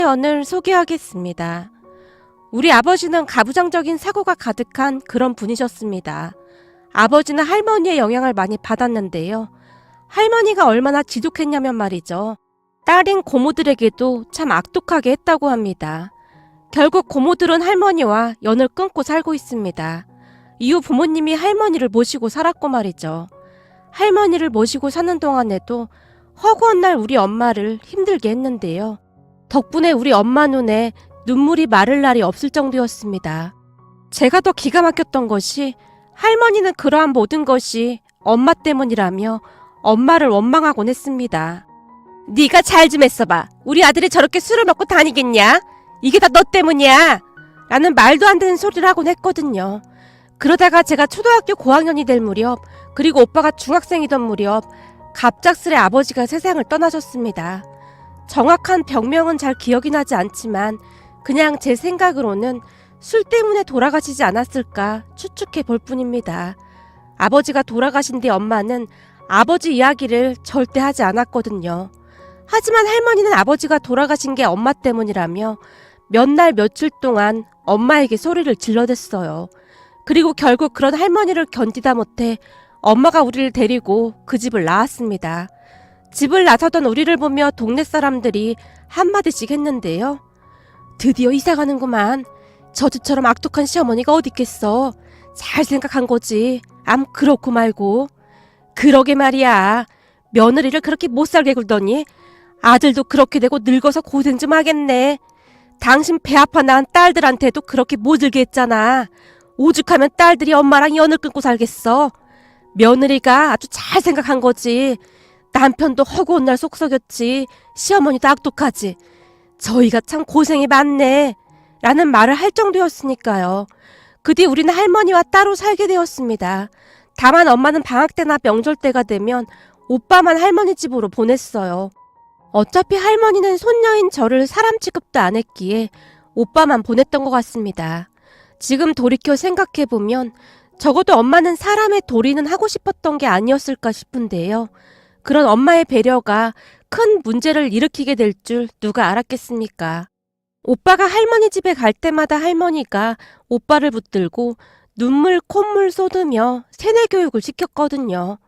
사연을 소개하겠습니다. 우리 아버지는 가부장적인 사고가 가득한 그런 분이셨습니다. 아버지는 할머니의 영향을 많이 받았는데요. 할머니가 얼마나 지독했냐면 말이죠. 딸인 고모들에게도 참 악독하게 했다고 합니다. 결국 고모들은 할머니와 연을 끊고 살고 있습니다. 이후 부모님이 할머니를 모시고 살았고 말이죠. 할머니를 모시고 사는 동안에도 허구한 날 우리 엄마를 힘들게 했는데요. 덕분에 우리 엄마 눈에 눈물이 마를 날이 없을 정도였습니다. 제가 더 기가 막혔던 것이 할머니는 그러한 모든 것이 엄마 때문이라며 엄마를 원망하곤 했습니다. 네가 잘 좀 했어봐. 우리 아들이 저렇게 술을 먹고 다니겠냐? 이게 다 너 때문이야. 라는 말도 안 되는 소리를 하곤 했거든요. 그러다가 제가 초등학교 고학년이 될 무렵, 그리고 오빠가 중학생이던 무렵 갑작스레 아버지가 세상을 떠나셨습니다. 정확한 병명은 잘 기억이 나지 않지만 그냥 제 생각으로는 술 때문에 돌아가시지 않았을까 추측해 볼 뿐입니다. 아버지가 돌아가신 뒤 엄마는 아버지 이야기를 절대 하지 않았거든요. 하지만 할머니는 아버지가 돌아가신 게 엄마 때문이라며 몇 날 며칠 동안 엄마에게 소리를 질러댔어요. 그리고 결국 그런 할머니를 견디다 못해 엄마가 우리를 데리고 그 집을 나왔습니다. 집을 나서던 우리를 보며 동네 사람들이 한마디씩 했는데요. 드디어 이사가는구만. 저 집처럼 악독한 시어머니가 어디 있겠어. 잘 생각한 거지. 암 그렇고 말고. 그러게 말이야. 며느리를 그렇게 못살게 굴더니 아들도 그렇게 되고 늙어서 고생 좀 하겠네. 당신 배 아파 낳은 딸들한테도 그렇게 모질게 했잖아. 오죽하면 딸들이 엄마랑 연을 끊고 살겠어. 며느리가 아주 잘 생각한 거지. 남편도 허구한 날 속썩였지. 시어머니도 악독하지. 저희가 참 고생이 많네. 라는 말을 할 정도였으니까요. 그 뒤 우리는 할머니와 따로 살게 되었습니다. 다만 엄마는 방학 때나 명절 때가 되면 오빠만 할머니 집으로 보냈어요. 어차피 할머니는 손녀인 저를 사람 취급도 안 했기에 오빠만 보냈던 것 같습니다. 지금 돌이켜 생각해보면 적어도 엄마는 사람의 도리는 하고 싶었던 게 아니었을까 싶은데요. 그런 엄마의 배려가 큰 문제를 일으키게 될 줄 누가 알았겠습니까? 오빠가 할머니 집에 갈 때마다 할머니가 오빠를 붙들고 눈물 콧물 쏟으며 세뇌 교육을 시켰거든요.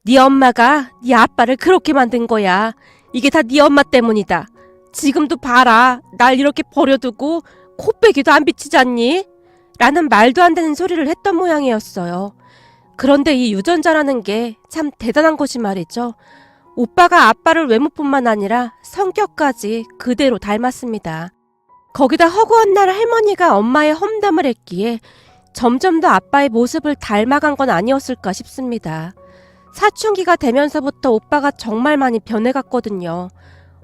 네 엄마가 네 아빠를 그렇게 만든 거야. 이게 다 네 엄마 때문이다. 지금도 봐라. 날 이렇게 버려두고 코빼기도 안 비치지 않니? 라는 말도 안 되는 소리를 했던 모양이었어요. 그런데 이 유전자라는 게 참 대단한 것이 말이죠. 오빠가 아빠를 외모뿐만 아니라 성격까지 그대로 닮았습니다. 거기다 허구한 날 할머니가 엄마의 험담을 했기에 점점 더 아빠의 모습을 닮아간 건 아니었을까 싶습니다. 사춘기가 되면서부터 오빠가 정말 많이 변해갔거든요.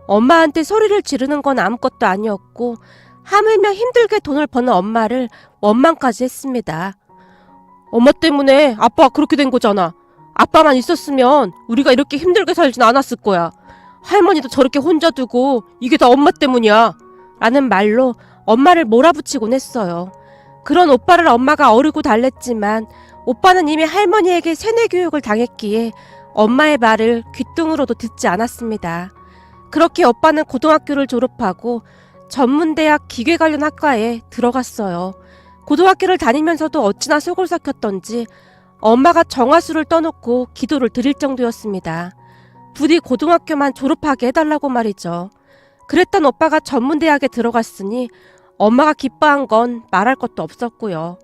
엄마한테 소리를 지르는 건 아무것도 아니었고 하물며 힘들게 돈을 버는 엄마를 원망까지 했습니다. 엄마 때문에 아빠가 그렇게 된 거잖아. 아빠만 있었으면 우리가 이렇게 힘들게 살진 않았을 거야. 할머니도 저렇게 혼자 두고 이게 다 엄마 때문이야. 라는 말로 엄마를 몰아붙이곤 했어요. 그런 오빠를 엄마가 어르고 달랬지만 오빠는 이미 할머니에게 세뇌 교육을 당했기에 엄마의 말을 귓등으로도 듣지 않았습니다. 그렇게 오빠는 고등학교를 졸업하고 전문대학 기계 관련 학과에 들어갔어요. 고등학교를 다니면서도 어찌나 속을 삭혔던지 엄마가 정화수를 떠놓고 기도를 드릴 정도였습니다. 부디 고등학교만 졸업하게 해달라고 말이죠. 그랬던 오빠가 전문대학에 들어갔으니 엄마가 기뻐한 건 말할 것도 없었고요.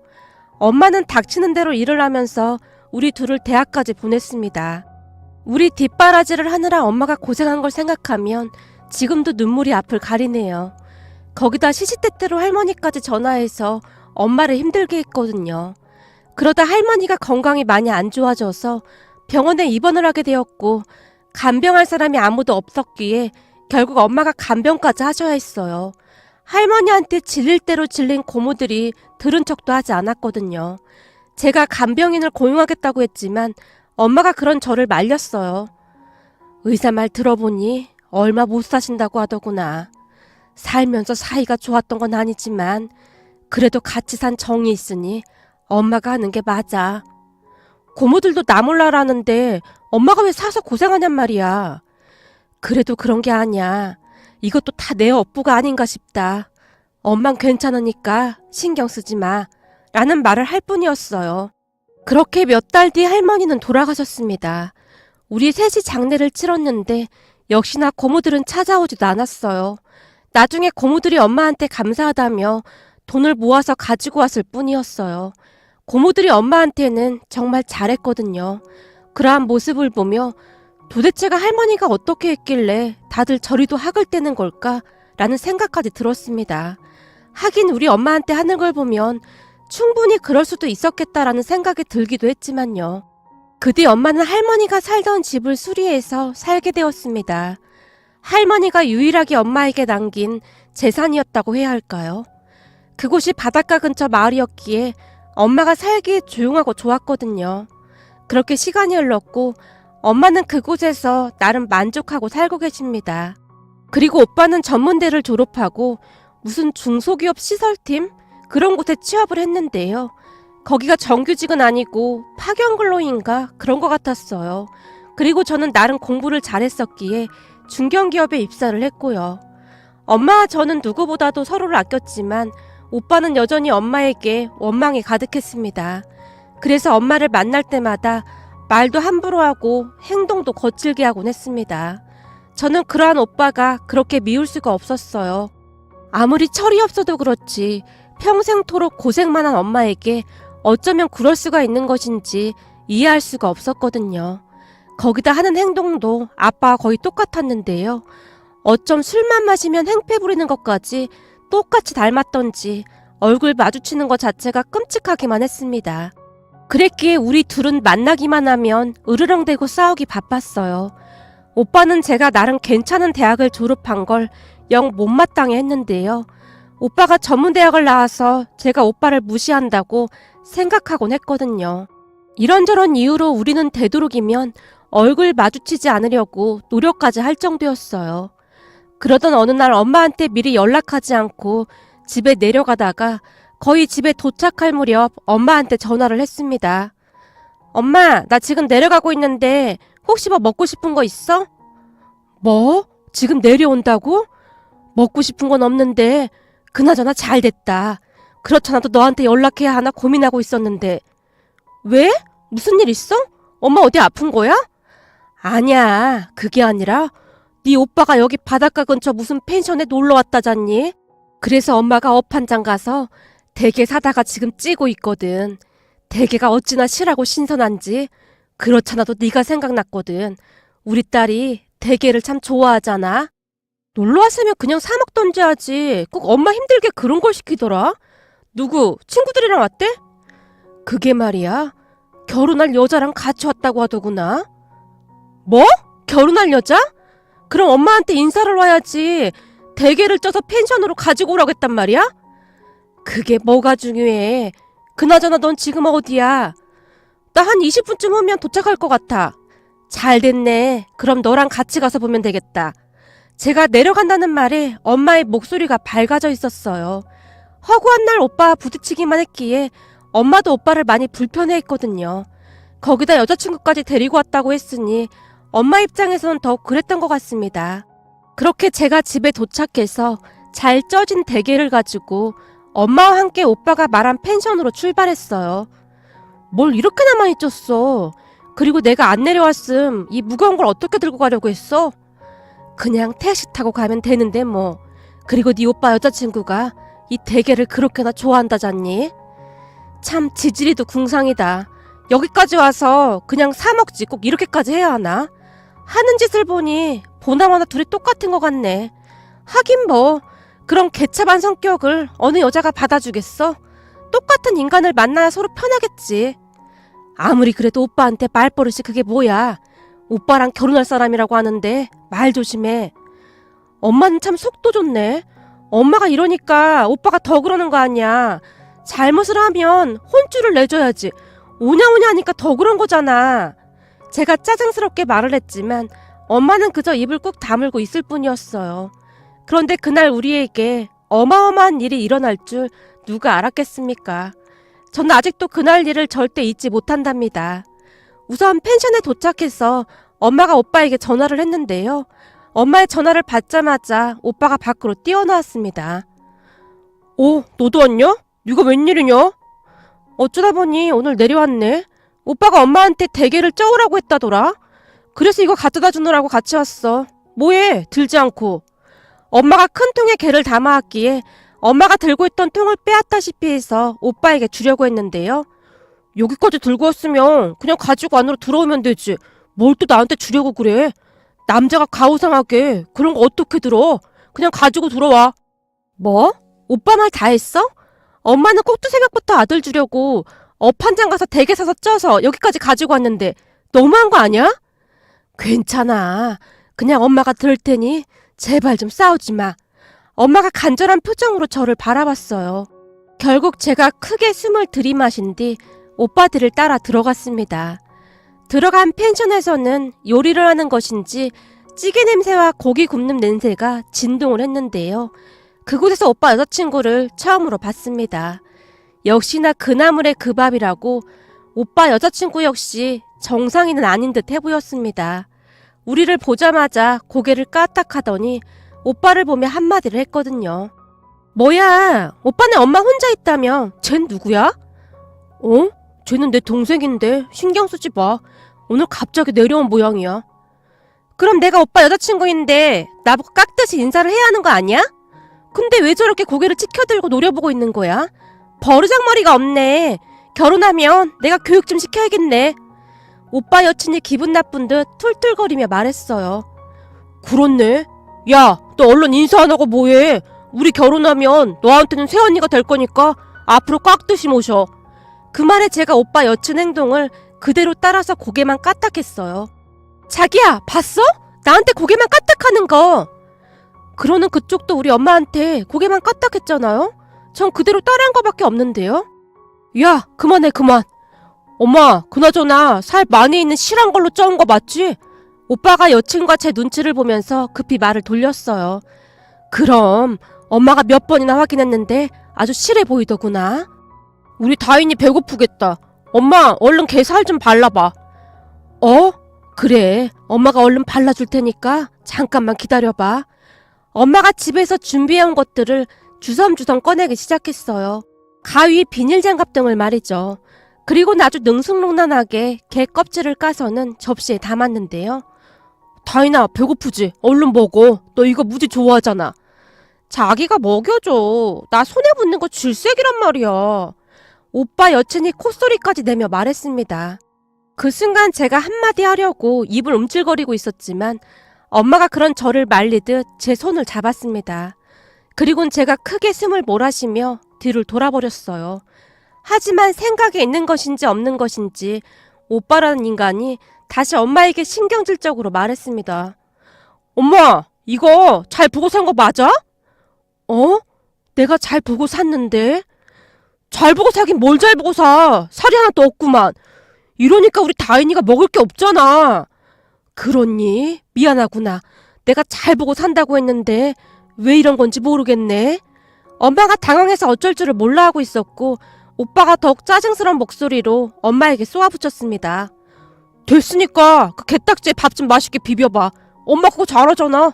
엄마는 닥치는 대로 일을 하면서 우리 둘을 대학까지 보냈습니다. 우리 뒷바라지를 하느라 엄마가 고생한 걸 생각하면 지금도 눈물이 앞을 가리네요. 거기다 시시때때로 할머니까지 전화해서 엄마를 힘들게 했거든요. 그러다 할머니가 건강이 많이 안 좋아져서 병원에 입원을 하게 되었고 간병할 사람이 아무도 없었기에 결국 엄마가 간병까지 하셔야 했어요. 할머니한테 질릴 대로 질린 고모들이 들은 척도 하지 않았거든요. 제가 간병인을 고용하겠다고 했지만 엄마가 그런 저를 말렸어요. 의사 말 들어보니 얼마 못 사신다고 하더구나. 살면서 사이가 좋았던 건 아니지만 그래도 같이 산 정이 있으니 엄마가 하는 게 맞아. 고모들도 나 몰라라는데 엄마가 왜 사서 고생하냔 말이야. 그래도 그런 게 아니야. 이것도 다 내 업보가 아닌가 싶다. 엄만 괜찮으니까 신경 쓰지 마. 라는 말을 할 뿐이었어요. 그렇게 몇 달 뒤 할머니는 돌아가셨습니다. 우리 셋이 장례를 치렀는데 역시나 고모들은 찾아오지도 않았어요. 나중에 고모들이 엄마한테 감사하다며 돈을 모아서 가지고 왔을 뿐이었어요. 고모들이 엄마한테는 정말 잘했거든요. 그러한 모습을 보며 도대체가 할머니가 어떻게 했길래 다들 저리도 학을 떼는 걸까? 라는 생각까지 들었습니다. 하긴 우리 엄마한테 하는 걸 보면 충분히 그럴 수도 있었겠다라는 생각이 들기도 했지만요. 그 뒤 엄마는 할머니가 살던 집을 수리해서 살게 되었습니다. 할머니가 유일하게 엄마에게 남긴 재산이었다고 해야 할까요? 그곳이 바닷가 근처 마을이었기에 엄마가 살기에 조용하고 좋았거든요. 그렇게 시간이 흘렀고 엄마는 그곳에서 나름 만족하고 살고 계십니다. 그리고 오빠는 전문대를 졸업하고 무슨 중소기업 시설팀? 그런 곳에 취업을 했는데요. 거기가 정규직은 아니고 파견근로인가 그런 것 같았어요. 그리고 저는 나름 공부를 잘했었기에 중견기업에 입사를 했고요. 엄마와 저는 누구보다도 서로를 아꼈지만 오빠는 여전히 엄마에게 원망이 가득했습니다. 그래서 엄마를 만날 때마다 말도 함부로 하고 행동도 거칠게 하곤 했습니다. 저는 그러한 오빠가 그렇게 미울 수가 없었어요. 아무리 철이 없어도 그렇지 평생토록 고생만 한 엄마에게 어쩌면 그럴 수가 있는 것인지 이해할 수가 없었거든요. 거기다 하는 행동도 아빠와 거의 똑같았는데요. 어쩜 술만 마시면 행패 부리는 것까지 똑같이 닮았던지 얼굴 마주치는 것 자체가 끔찍하기만 했습니다. 그랬기에 우리 둘은 만나기만 하면 으르렁대고 싸우기 바빴어요. 오빠는 제가 나름 괜찮은 대학을 졸업한 걸 영 못마땅해 했는데요. 오빠가 전문대학을 나와서 제가 오빠를 무시한다고 생각하곤 했거든요. 이런저런 이유로 우리는 되도록이면 얼굴 마주치지 않으려고 노력까지 할 정도였어요. 그러던 어느 날 엄마한테 미리 연락하지 않고 집에 내려가다가 거의 집에 도착할 무렵 엄마한테 전화를 했습니다. 엄마, 나 지금 내려가고 있는데 혹시 뭐 먹고 싶은 거 있어? 뭐? 지금 내려온다고? 먹고 싶은 건 없는데 그나저나 잘 됐다. 그렇잖아도 너한테 연락해야 하나 고민하고 있었는데. 왜? 무슨 일 있어? 엄마 어디 아픈 거야? 아니야, 그게 아니라 네 오빠가 여기 바닷가 근처 무슨 펜션에 놀러 왔다잖니? 그래서 엄마가 업 한 장 가서 대게 사다가 지금 찌고 있거든. 대게가 어찌나 실하고 신선한지. 그렇잖아도 네가 생각났거든. 우리 딸이 대게를 참 좋아하잖아. 놀러 왔으면 그냥 사 먹던지 하지. 꼭 엄마 힘들게 그런 걸 시키더라. 누구? 친구들이랑 왔대? 그게 말이야. 결혼할 여자랑 같이 왔다고 하더구나. 뭐? 결혼할 여자? 그럼 엄마한테 인사를 와야지. 대게를 쪄서 펜션으로 가지고 오라고 했단 말이야? 그게 뭐가 중요해. 그나저나 넌 지금 어디야? 나 한 20분쯤 후면 도착할 것 같아. 잘 됐네. 그럼 너랑 같이 가서 보면 되겠다. 제가 내려간다는 말에 엄마의 목소리가 밝아져 있었어요. 허구한 날 오빠와 부딪히기만 했기에 엄마도 오빠를 많이 불편해했거든요. 거기다 여자친구까지 데리고 왔다고 했으니 엄마 입장에서는 더욱 그랬던 것 같습니다. 그렇게 제가 집에 도착해서 잘 쪄진 대게를 가지고 엄마와 함께 오빠가 말한 펜션으로 출발했어요. 뭘 이렇게나 많이 쪘어. 그리고 내가 안 내려왔음 이 무거운 걸 어떻게 들고 가려고 했어? 그냥 택시 타고 가면 되는데 뭐. 그리고 네 오빠 여자친구가 이 대게를 그렇게나 좋아한다잖니? 참 지질이도 궁상이다. 여기까지 와서 그냥 사 먹지 꼭 이렇게까지 해야 하나? 하는 짓을 보니 보나마나 둘이 똑같은 것 같네. 하긴 뭐 그런 개차반 성격을 어느 여자가 받아주겠어? 똑같은 인간을 만나야 서로 편하겠지. 아무리 그래도 오빠한테 말버릇이 그게 뭐야. 오빠랑 결혼할 사람이라고 하는데 말 조심해. 엄마는 참 속도 좋네. 엄마가 이러니까 오빠가 더 그러는 거 아니야. 잘못을 하면 혼쭐을 내줘야지. 오냐오냐 하니까 더 그런 거잖아. 제가 짜증스럽게 말을 했지만 엄마는 그저 입을 꾹 다물고 있을 뿐이었어요. 그런데 그날 우리에게 어마어마한 일이 일어날 줄 누가 알았겠습니까? 저는 아직도 그날 일을 절대 잊지 못한답니다. 우선 펜션에 도착해서 엄마가 오빠에게 전화를 했는데요. 엄마의 전화를 받자마자 오빠가 밖으로 뛰어나왔습니다. 너도 왔냐? 네가 웬일이냐? 어쩌다 보니 오늘 내려왔네. 오빠가 엄마한테 대게를 쪄오라고 했다더라. 그래서 이거 갖다 주느라고 같이 왔어. 뭐해? 들지 않고. 엄마가 큰 통에 게를 담아왔기에 엄마가 들고 있던 통을 빼앗다시피 해서 오빠에게 주려고 했는데요. 여기까지 들고 왔으면 그냥 가지고 안으로 들어오면 되지. 뭘 또 나한테 주려고 그래? 남자가 가오상하게 그런 거 어떻게 들어? 그냥 가지고 들어와. 뭐? 오빠 말 다 했어? 엄마는 꼭두 새벽부터 아들 주려고 업한장 가서 대게 사서 쪄서 여기까지 가지고 왔는데 너무한 거 아니야? 괜찮아. 그냥 엄마가 들을 테니 제발 좀 싸우지 마. 엄마가 간절한 표정으로 저를 바라봤어요. 결국 제가 크게 숨을 들이마신 뒤 오빠들을 따라 들어갔습니다. 들어간 펜션에서는 요리를 하는 것인지 찌개 냄새와 고기 굽는 냄새가 진동을 했는데요. 그곳에서 오빠 여자친구를 처음으로 봤습니다. 역시나 그나물의 그 밥이라고 오빠 여자친구 역시 정상인은 아닌 듯 해 보였습니다. 우리를 보자마자 고개를 까딱하더니 오빠를 보며 한마디를 했거든요. 뭐야, 오빠네 엄마 혼자 있다며? 쟨 누구야? 쟤는 내 동생인데 신경 쓰지 마. 오늘 갑자기 내려온 모양이야. 그럼 내가 오빠 여자친구인데 나보고 깍듯이 인사를 해야 하는 거 아니야? 근데 왜 저렇게 고개를 치켜들고 노려보고 있는 거야? 버르장머리가 없네. 결혼하면 내가 교육 좀 시켜야겠네. 오빠 여친이 기분 나쁜 듯 툴툴거리며 말했어요. 그렇네. 야, 너 얼른 인사 안 하고 뭐해? 우리 결혼하면 너한테는 새언니가 될 거니까 앞으로 깍듯이 모셔. 그 말에 제가 오빠 여친 행동을 그대로 따라서 고개만 까딱했어요. 자기야, 봤어? 나한테 고개만 까딱하는 거. 그러는 그쪽도 우리 엄마한테 고개만 까딱했잖아요? 전 그대로 따라한 거밖에 없는데요? 야, 그만해, 그만. 엄마, 그나저나 살 많이 있는 실한 걸로 쪄온 거 맞지? 오빠가 여친과 제 눈치를 보면서 급히 말을 돌렸어요. 그럼 엄마가 몇 번이나 확인했는데 아주 실해 보이더구나. 우리 다인이 배고프겠다. 엄마, 얼른 걔 살 좀 발라봐. 그래, 엄마가 얼른 발라줄 테니까 잠깐만 기다려봐. 엄마가 집에서 준비해온 것들을 주섬주섬 꺼내기 시작했어요. 가위, 비닐장갑 등을 말이죠. 그리고 아주 능숙능란하게 게 껍질을 까서는 접시에 담았는데요. 다인아, 배고프지? 얼른 먹어. 너 이거 무지 좋아하잖아. 자기가 먹여줘. 나 손에 붙는 거 질색이란 말이야. 오빠 여친이 콧소리까지 내며 말했습니다. 그 순간 제가 한마디 하려고 입을 움찔거리고 있었지만 엄마가 그런 저를 말리듯 제 손을 잡았습니다. 그리곤 제가 크게 숨을 몰아쉬며 뒤를 돌아버렸어요. 하지만 생각에 있는 것인지 없는 것인지 오빠라는 인간이 다시 엄마에게 신경질적으로 말했습니다. 엄마, 이거 잘 보고 산 거 맞아? 내가 잘 보고 샀는데? 잘 보고 사긴 뭘 잘 보고 사. 살이 하나도 없구만. 이러니까 우리 다인이가 먹을 게 없잖아. 그렇니? 미안하구나. 내가 잘 보고 산다고 했는데 왜 이런 건지 모르겠네. 엄마가 당황해서 어쩔 줄을 몰라 하고 있었고 오빠가 더욱 짜증스러운 목소리로 엄마에게 쏘아붙였습니다. 됐으니까 그 게딱지에 밥 좀 맛있게 비벼봐. 엄마 그거 잘하잖아.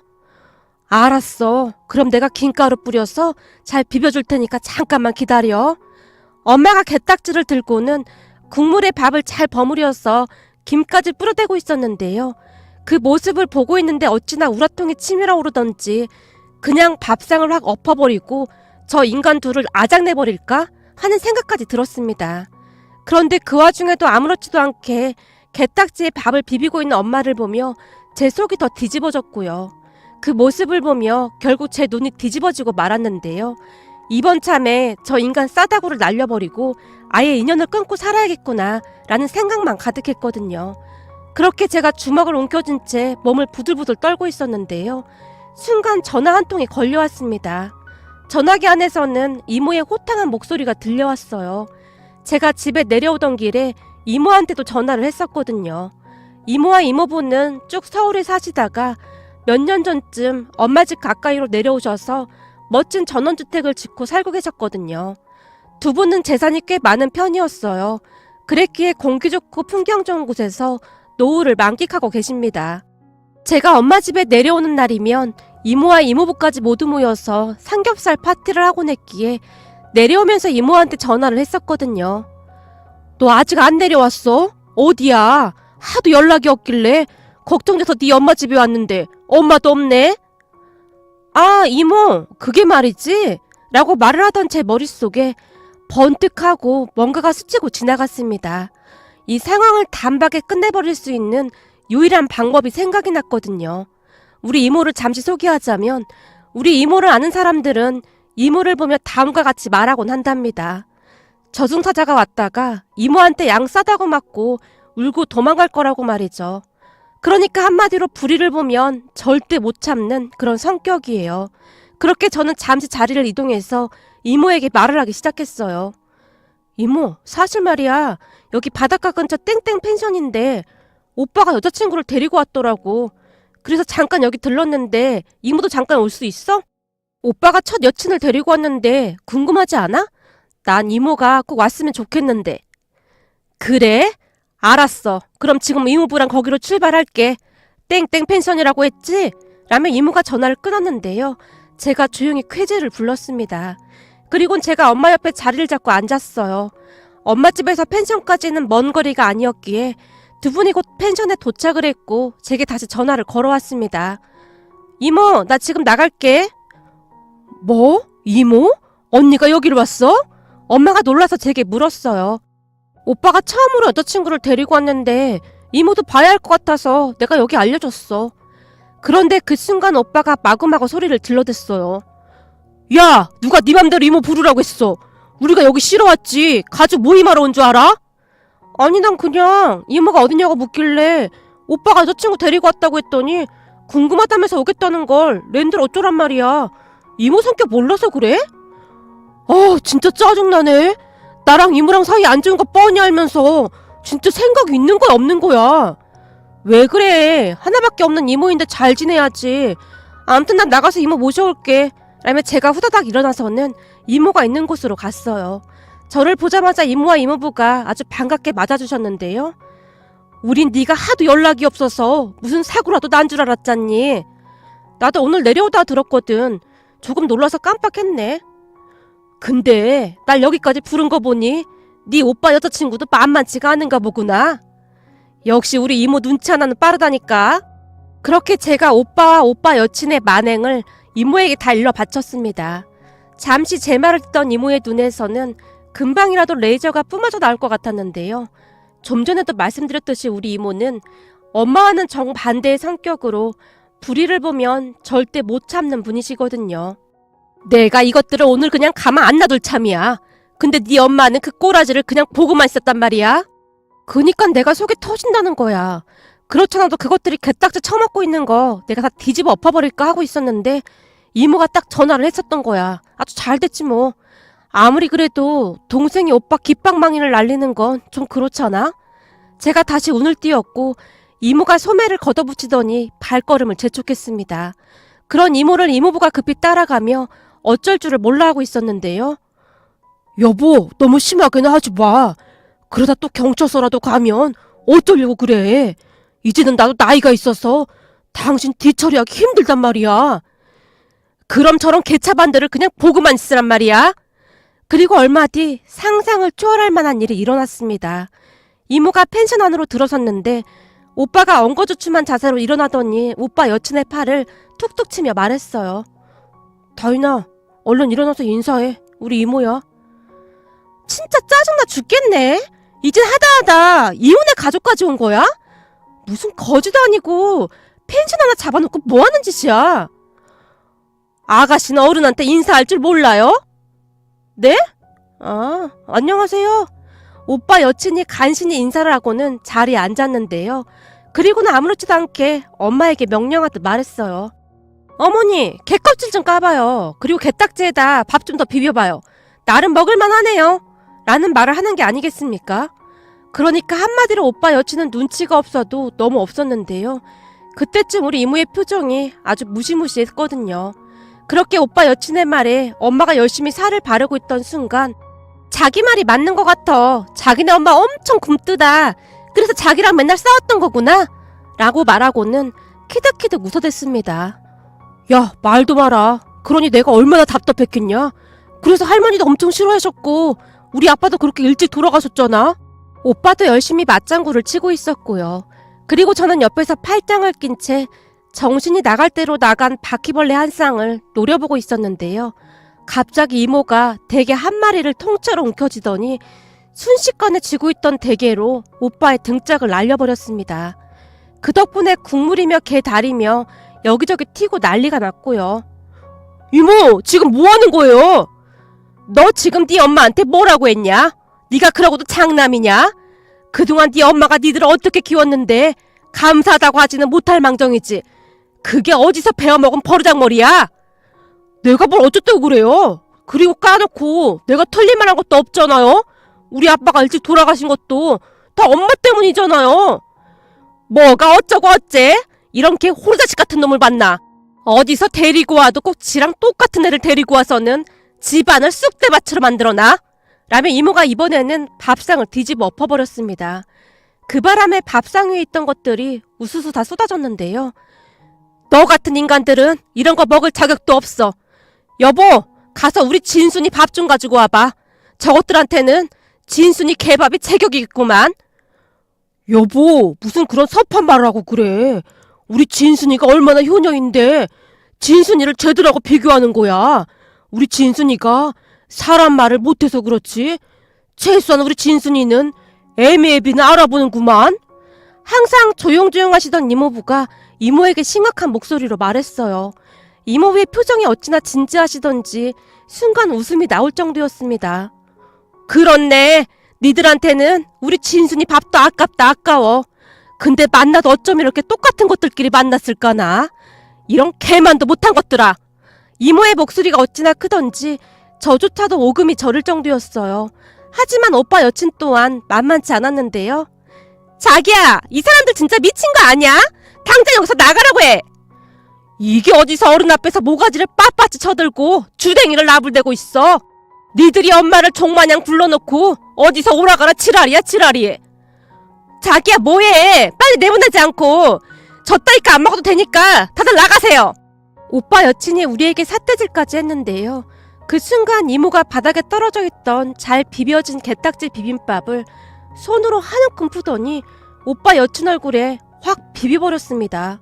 알았어. 그럼 내가 김가루 뿌려서 잘 비벼줄 테니까 잠깐만 기다려. 엄마가 게딱지를 들고는 국물에 밥을 잘 버무려서 김까지 뿌려대고 있었는데요. 그 모습을 보고 있는데 어찌나 우라통이 치밀어 오르던지 그냥 밥상을 확 엎어버리고 저 인간 둘을 아작내버릴까 하는 생각까지 들었습니다. 그런데 그 와중에도 아무렇지도 않게 게딱지에 밥을 비비고 있는 엄마를 보며 제 속이 더 뒤집어졌고요. 그 모습을 보며 결국 제 눈이 뒤집어지고 말았는데요. 이번 참에 저 인간 싸다구를 날려버리고 아예 인연을 끊고 살아야겠구나 라는 생각만 가득했거든요. 그렇게 제가 주먹을 움켜쥔 채 몸을 부들부들 떨고 있었는데요. 순간 전화 한 통이 걸려왔습니다. 전화기 안에서는 이모의 호탕한 목소리가 들려왔어요. 제가 집에 내려오던 길에 이모한테도 전화를 했었거든요. 이모와 이모부는 쭉 서울에 사시다가 몇 년 전쯤 엄마 집 가까이로 내려오셔서 멋진 전원주택을 짓고 살고 계셨거든요. 두 분은 재산이 꽤 많은 편이었어요. 그랬기에 공기 좋고 풍경 좋은 곳에서 노후를 만끽하고 계십니다. 제가 엄마 집에 내려오는 날이면 이모와 이모부까지 모두 모여서 삼겹살 파티를 하곤 했기에 내려오면서 이모한테 전화를 했었거든요. 너 아직 안 내려왔어? 어디야? 하도 연락이 없길래 걱정돼서 네 엄마 집에 왔는데 엄마도 없네? 아, 이모, 그게 말이지? 라고 말을 하던 제 머릿속에 번뜩하고 뭔가가 스치고 지나갔습니다. 이 상황을 단박에 끝내버릴 수 있는 유일한 방법이 생각이 났거든요. 우리 이모를 잠시 소개하자면 우리 이모를 아는 사람들은 이모를 보며 다음과 같이 말하곤 한답니다. 저승사자가 왔다가 이모한테 양 싸다고 맞고 울고 도망갈 거라고 말이죠. 그러니까 한마디로 불의를 보면 절대 못 참는 그런 성격이에요. 그렇게 저는 잠시 자리를 이동해서 이모에게 말을 하기 시작했어요. 이모, 사실 말이야. 여기 바닷가 근처 땡땡 펜션인데 오빠가 여자친구를 데리고 왔더라고. 그래서 잠깐 여기 들렀는데 이모도 잠깐 올 수 있어? 오빠가 첫 여친을 데리고 왔는데 궁금하지 않아? 난 이모가 꼭 왔으면 좋겠는데. 그래? 알았어. 그럼 지금 이모부랑 거기로 출발할게. 땡땡 펜션이라고 했지? 라며 이모가 전화를 끊었는데요. 제가 조용히 쾌재를 불렀습니다. 그리곤 제가 엄마 옆에 자리를 잡고 앉았어요. 엄마 집에서 펜션까지는 먼 거리가 아니었기에 두 분이 곧 펜션에 도착을 했고 제게 다시 전화를 걸어왔습니다. 이모, 나 지금 나갈게. 뭐? 이모? 언니가 여기로 왔어? 엄마가 놀라서 제게 물었어요. 오빠가 처음으로 여자친구를 데리고 왔는데 이모도 봐야 할 것 같아서 내가 여기 알려줬어. 그런데 그 순간 오빠가 마구마구 소리를 질러댔어요. 야, 누가 네 맘대로 이모 부르라고 했어. 우리가 여기 쉬러 왔지. 가족 모임하러 온 줄 알아? 아니, 난 그냥 이모가 어디냐고 묻길래 오빠가 여자친구 데리고 왔다고 했더니 궁금하다면서 오겠다는 걸 랜들 어쩌란 말이야. 이모 성격 몰라서 그래? 진짜 짜증나네. 나랑 이모랑 사이 안 좋은 거 뻔히 알면서 진짜 생각이 있는 거야 없는 거야. 왜 그래? 하나밖에 없는 이모인데 잘 지내야지. 아무튼 난 나가서 이모 모셔올게. 라며 제가 후다닥 일어나서는 이모가 있는 곳으로 갔어요. 저를 보자마자 이모와 이모부가 아주 반갑게 맞아주셨는데요. 우린 네가 하도 연락이 없어서 무슨 사고라도 난 줄 알았잖니. 나도 오늘 내려오다 들었거든. 조금 놀라서 깜빡했네. 근데 날 여기까지 부른 거 보니 네 오빠 여자친구도 만만치가 않은가 보구나. 역시 우리 이모 눈치 하나는 빠르다니까. 그렇게 제가 오빠와 오빠 여친의 만행을 이모에게 다 일러 바쳤습니다. 잠시 제 말을 듣던 이모의 눈에서는 금방이라도 레이저가 뿜어져 나올 것 같았는데요. 좀 전에도 말씀드렸듯이 우리 이모는 엄마와는 정반대의 성격으로 불의를 보면 절대 못 참는 분이시거든요. 내가 이것들을 오늘 그냥 가만 안 놔둘 참이야. 근데 네 엄마는 그 꼬라지를 그냥 보고만 있었단 말이야. 그니까 내가 속이 터진다는 거야. 그렇잖아도 그것들이 개딱지 처먹고 있는 거 내가 다 뒤집어 엎어버릴까 하고 있었는데 이모가 딱 전화를 했었던 거야. 아주 잘 됐지 뭐. 아무리 그래도 동생이 오빠 깃방망이를 날리는 건 좀 그렇잖아. 제가 다시 운을 띄웠고 이모가 소매를 걷어붙이더니 발걸음을 재촉했습니다. 그런 이모를 이모부가 급히 따라가며 어쩔 줄을 몰라 하고 있었는데요. 여보, 너무 심하게는 하지 마. 그러다 또 경찰서라도 가면 어쩌려고 그래. 이제는 나도 나이가 있어서 당신 뒤처리하기 힘들단 말이야. 그럼 저런 개차반들을 그냥 보고만 있으란 말이야. 그리고 얼마 뒤 상상을 초월할 만한 일이 일어났습니다. 이모가 펜션 안으로 들어섰는데 오빠가 엉거주춤한 자세로 일어나더니 오빠 여친의 팔을 툭툭 치며 말했어요. 다인아, 얼른 일어나서 인사해. 우리 이모야. 진짜 짜증나 죽겠네. 이젠 하다하다 이혼의 가족까지 온 거야? 무슨 거지도 아니고 펜션 하나 잡아놓고 뭐하는 짓이야? 아가씨는 어른한테 인사할 줄 몰라요? 네? 안녕하세요. 오빠 여친이 간신히 인사를 하고는 자리에 앉았는데요. 그리고는 아무렇지도 않게 엄마에게 명령하듯 말했어요. 어머니, 개껍질 좀 까봐요. 그리고 게딱지에다 밥 좀 더 비벼봐요. 나름 먹을만 하네요. 라는 말을 하는 게 아니겠습니까? 그러니까 한마디로 오빠 여친은 눈치가 없어도 너무 없었는데요. 그때쯤 우리 이모의 표정이 아주 무시무시했거든요. 그렇게 오빠 여친의 말에 엄마가 열심히 살을 바르고 있던 순간 자기 말이 맞는 것 같아. 자기네 엄마 엄청 굼뜨다. 그래서 자기랑 맨날 싸웠던 거구나. 라고 말하고는 키득키득 웃어댔습니다. 야, 말도 마라. 그러니 내가 얼마나 답답했겠냐? 그래서 할머니도 엄청 싫어하셨고 우리 아빠도 그렇게 일찍 돌아가셨잖아. 오빠도 열심히 맞장구를 치고 있었고요. 그리고 저는 옆에서 팔짱을 낀 채 정신이 나갈 대로 나간 바퀴벌레 한 쌍을 노려보고 있었는데요. 갑자기 이모가 대게 한 마리를 통째로 움켜쥐더니 순식간에 쥐고 있던 대게로 오빠의 등짝을 날려버렸습니다. 그 덕분에 국물이며 게 다리며 여기저기 튀고 난리가 났고요. 이모, 지금 뭐 하는 거예요? 너 지금 네 엄마한테 뭐라고 했냐? 네가 그러고도 장남이냐? 그동안 네 엄마가 니들을 어떻게 키웠는데 감사하다고 하지는 못할 망정이지. 그게 어디서 배워먹은 버르장머리야? 내가 뭘 어쩌다고 그래요? 그리고 까놓고 내가 틀린 말 한 것도 없잖아요? 우리 아빠가 일찍 돌아가신 것도 다 엄마 때문이잖아요. 뭐가 어쩌고 어째? 이런 개 호루자식 같은 놈을 만나. 어디서 데리고 와도 꼭 지랑 똑같은 애를 데리고 와서는 집안을 쑥대밭으로 만들어놔? 라며 이모가 이번에는 밥상을 뒤집어 엎어버렸습니다. 그 바람에 밥상 위에 있던 것들이 우수수 다 쏟아졌는데요. 너 같은 인간들은 이런 거 먹을 자격도 없어. 여보, 가서 우리 진순이 밥 좀 가지고 와봐. 저것들한테는 진순이 개밥이 제격이겠구만. 여보, 무슨 그런 섭한 말을 하고 그래. 우리 진순이가 얼마나 효녀인데 진순이를 쟤들하고 비교하는 거야. 우리 진순이가 사람 말을 못해서 그렇지. 최소한 우리 진순이는 애미애비는 알아보는구만. 항상 조용조용 하시던 이모부가 이모에게 심각한 목소리로 말했어요. 이모부의 표정이 어찌나 진지하시던지 순간 웃음이 나올 정도였습니다. 그렇네. 니들한테는 우리 진순이 밥도 아깝다 아까워. 근데 만나도 어쩜 이렇게 똑같은 것들끼리 만났을까나. 이런 개만도 못한 것들아. 이모의 목소리가 어찌나 크던지 저조차도 오금이 저릴 정도였어요. 하지만 오빠 여친 또한 만만치 않았는데요. 자기야, 이 사람들 진짜 미친 거 아니야? 당장 여기서 나가라고 해. 이게 어디서 어른 앞에서 모가지를 빳빳이 쳐들고 주댕이를 나불대고 있어. 니들이 엄마를 종마냥 불러놓고 어디서 오라가라 지랄이야 지랄이. 자기야, 뭐해? 빨리 내보내지 않고. 졌다니까 안 먹어도 되니까 다들 나가세요. 오빠 여친이 우리에게 삿대질까지 했는데요. 그 순간 이모가 바닥에 떨어져 있던 잘 비벼진 게딱지 비빔밥을 손으로 한 움큼 푸더니 오빠 여친 얼굴에 확 비벼버렸습니다.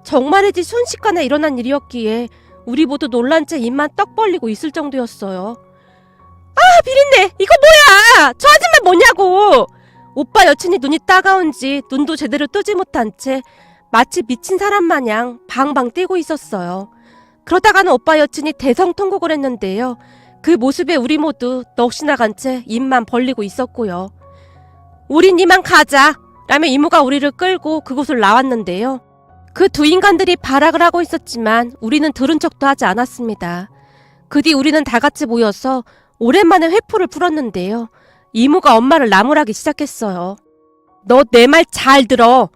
정말이지 순식간에 일어난 일이었기에 우리 모두 놀란 채 입만 떡 벌리고 있을 정도였어요. 아, 비린내! 이거 뭐야! 저 아줌마 뭐냐고! 오빠 여친이 눈이 따가운지 눈도 제대로 뜨지 못한 채 마치 미친 사람 마냥 방방 뛰고 있었어요. 그러다가는 오빠 여친이 대성통곡을 했는데요. 그 모습에 우리 모두 넋이 나간 채 입만 벌리고 있었고요. 우린 이만 가자! 라며 이모가 우리를 끌고 그곳을 나왔는데요. 그 두 인간들이 발악을 하고 있었지만 우리는 들은 척도 하지 않았습니다. 그 뒤 우리는 다 같이 모여서 오랜만에 회포를 풀었는데요. 이모가 엄마를 나무라기 시작했어요. 너 내 말 잘 들어.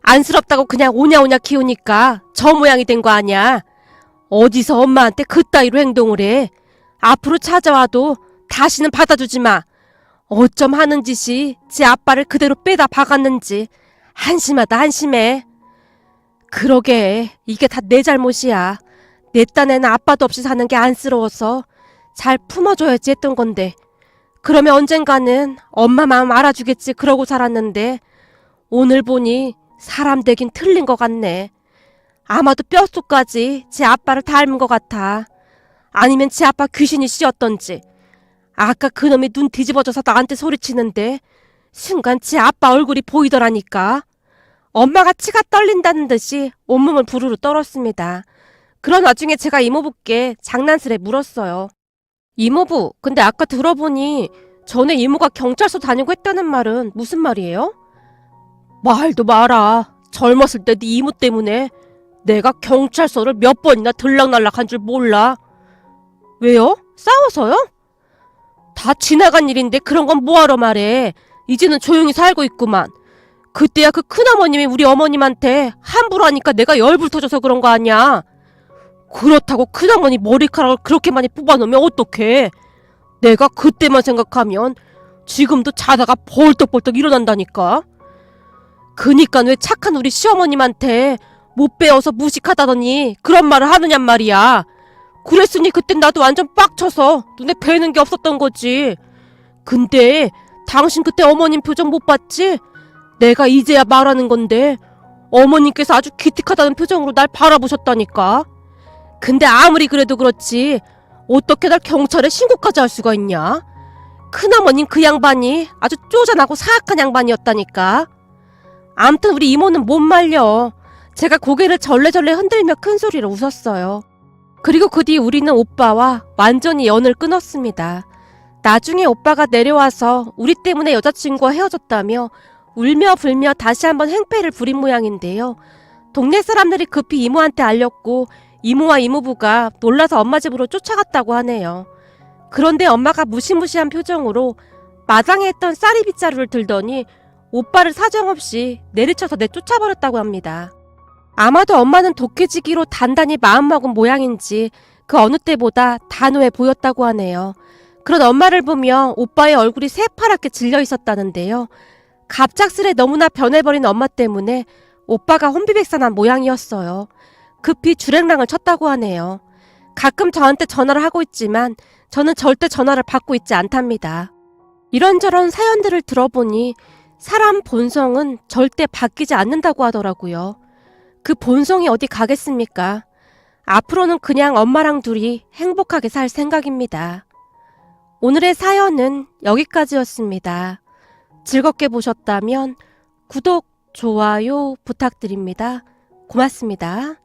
안쓰럽다고 그냥 오냐오냐 키우니까 저 모양이 된 거 아니야. 어디서 엄마한테 그따위로 행동을 해. 앞으로 찾아와도 다시는 받아주지 마. 어쩜 하는 짓이 제 아빠를 그대로 빼다 박았는지 한심하다 한심해. 그러게, 이게 다 내 잘못이야. 내 딴에는 아빠도 없이 사는 게 안쓰러워서 잘 품어줘야지 했던 건데, 그러면 언젠가는 엄마 마음 알아주겠지 그러고 살았는데 오늘 보니 사람 되긴 틀린 것 같네. 아마도 뼛속까지 제 아빠를 닮은 것 같아. 아니면 제 아빠 귀신이 씌었던지. 아까 그놈이 눈 뒤집어져서 나한테 소리치는데 순간 제 아빠 얼굴이 보이더라니까. 엄마가 치가 떨린다는 듯이 온몸을 부르르 떨었습니다. 그런 와중에 제가 이모부께 장난스레 물었어요. 이모부, 근데 아까 들어보니 전에 이모가 경찰서 다니고 했다는 말은 무슨 말이에요? 말도 마라. 젊었을 때 네 이모 때문에 내가 경찰서를 몇 번이나 들락날락한 줄 몰라. 왜요? 싸워서요? 다 지나간 일인데 그런 건 뭐하러 말해. 이제는 조용히 살고 있구만. 그때야 그 큰어머님이 우리 어머님한테 함부로 하니까 내가 열불 터져서 그런 거 아니야. 그렇다고 큰어머니 머리카락을 그렇게 많이 뽑아놓으면 어떡해. 내가 그때만 생각하면 지금도 자다가 벌떡벌떡 일어난다니까. 그니까 왜 착한 우리 시어머님한테 못 배워서 무식하다더니 그런 말을 하느냔 말이야. 그랬으니 그땐 나도 완전 빡쳐서 눈에 뵈는 게 없었던 거지. 근데 당신 그때 어머님 표정 못 봤지? 내가 이제야 말하는 건데 어머님께서 아주 기특하다는 표정으로 날 바라보셨다니까. 근데 아무리 그래도 그렇지 어떻게 날 경찰에 신고까지 할 수가 있냐? 큰어머님 그 양반이 아주 쪼잔하고 사악한 양반이었다니까. 암튼 우리 이모는 못 말려. 제가 고개를 절레절레 흔들며 큰 소리로 웃었어요. 그리고 그 뒤 우리는 오빠와 완전히 연을 끊었습니다. 나중에 오빠가 내려와서 우리 때문에 여자친구와 헤어졌다며 울며 불며 다시 한번 행패를 부린 모양인데요. 동네 사람들이 급히 이모한테 알렸고 이모와 이모부가 놀라서 엄마 집으로 쫓아갔다고 하네요. 그런데 엄마가 무시무시한 표정으로 마당에 있던 쌀이 빗자루를 들더니 오빠를 사정없이 내리쳐서 내쫓아버렸다고 합니다. 아마도 엄마는 독해지기로 단단히 마음먹은 모양인지 그 어느 때보다 단호해 보였다고 하네요. 그런 엄마를 보며 오빠의 얼굴이 새파랗게 질려 있었다는데요. 갑작스레 너무나 변해버린 엄마 때문에 오빠가 혼비백산한 모양이었어요. 급히 주랭랑을 쳤다고 하네요. 가끔 저한테 전화를 하고 있지만 저는 절대 전화를 받고 있지 않답니다. 이런저런 사연들을 들어보니 사람 본성은 절대 바뀌지 않는다고 하더라고요. 그 본성이 어디 가겠습니까? 앞으로는 그냥 엄마랑 둘이 행복하게 살 생각입니다. 오늘의 사연은 여기까지였습니다. 즐겁게 보셨다면 구독, 좋아요 부탁드립니다. 고맙습니다.